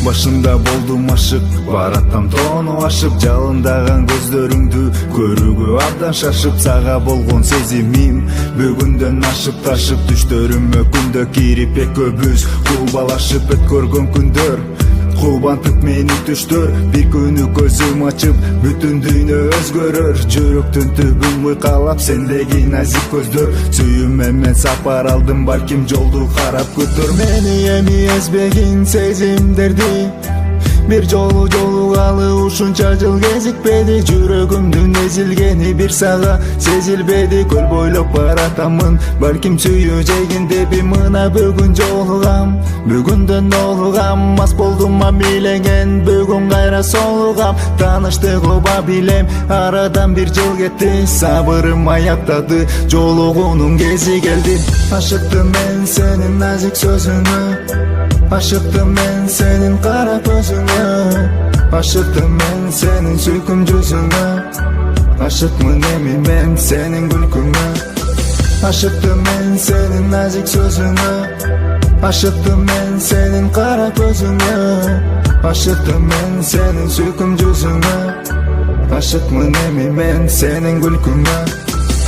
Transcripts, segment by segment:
Башында болдум ашык, баратам тоону ашып, жалындаган көздөрүңдү көрүүгө абдан шашып, сага болгон сезимим бүгүндөн ашып ташып, түштөрүмө күндө кирип экөөбүз кубалашып өткөргөн күндөр, кубантып мени түштөр. Бир күнү көзүм ачып, бүтүн дүйнө өзгөрөр, жүрөктүн түбүн мыйкалап сендеги назик көздөр. Сүйүүмө мен сапар алдым, балким жолду карап күтөр. Мени эми эзбегин сезимдерди, бир жолу жолугалы ушунча жыл кезикпеди. Жүрөгүмдүн эзилгени бир сага сезилбеди. Көл бойлоп баратамын, балким сүйүү жегиндеби. Мына бүгүн жолугам, бүгүндөн олугам, мас болдум мамилеген, бүгүн кайра солугам. Тааныштыгыба билем, арадан бир жыл кетти, сабырым аяктады, жолугуунун кези келди. Ашыктым мен сенин назик сөзүңө, ашыктым мен сенин кара көзүңө, ашыктым мен сенин сүйкүм жүзүңө, ашыкмын эми мен сенин күлкүңө. Ашыктым мен сенин назик сөзүңө, ашыктым мен сенин кара көзүңө, ашыктым мен сенин сүйкүм жүзүңө, ашыкмын эми мен сенин күлкүңө.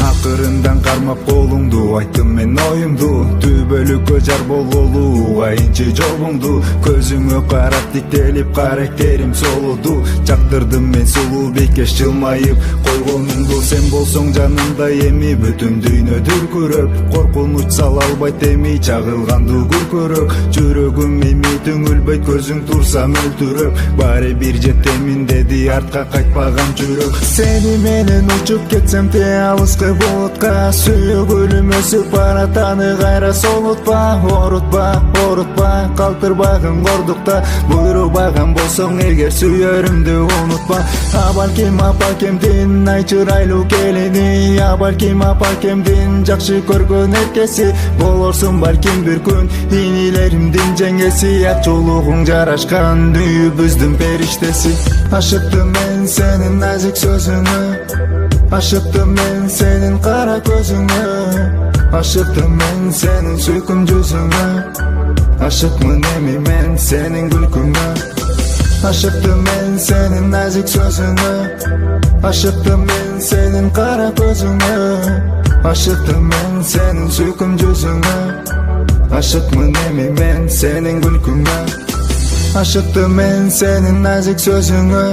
Акырындан кармап колуңду, айттым мен оюмду, түбөлүккө жар болголу айынчы жолуңду. Көзүңө карап тиктелип каректерим солуду, жактырдым мен сулуу бекеш жылмайып койгонуңду. Сен болсоң жанымда эми бүтүн дүйнө дүркүрөп, коркунуч сала албайт эми чагылганды күркүрөк. Жүрөгүм эми түңүлбөйт, көзүң турса мөлтүрөп, баары бир жетемин деди артка кайтпаган жүрөк. Сени менен учуп кетсем те алыска булутка, сүйгүлүм өсүп баратаны кайра солутпа. Орутпа, калтырбагын кордукта, буйрубаган болсоң эгер сүйөрүмдү унутпа. Балким апакемдин ай чырайлуу келини, балким апакемдин жакшы көргөн эркеси, болорсуң балким бир күн инилеримдин жеңеси. Ак жолугуң жарашкан дүйүбүздүн периштеси. Ашыктым мен сенин назик сөзүңө, ашыктым мен сенин кара көзүңө, ашыктым мен сенин сүйкүм жүзүңө, ашыкмын эми мен сенин күлкүңө. Ашыктым мен сенин назик сөзүңө, ашыктым мен сенин кара көзүңө, ашыктым мен сенин сүйкүм жүзүңө, ашыкмын эми мен сенин күлкүңө. Ашыктым мен сенин назик сөзүңө,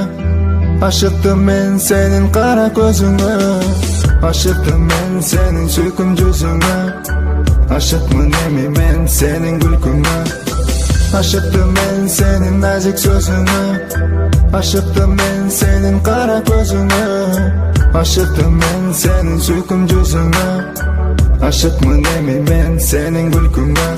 ашыктым мен сенин кара көзүңө, ашыктым мен сенин сүйкүм жүзүңө, ашыкмын эми мен сенин күлкүңө. Ашыктым мен сенин назик сөзүңө, ашыктым мен сенин кара көзүңө, ашыктым мен сенин сүйкүм жүзүңө, ашыкмын эми мен сенин күлкүңө.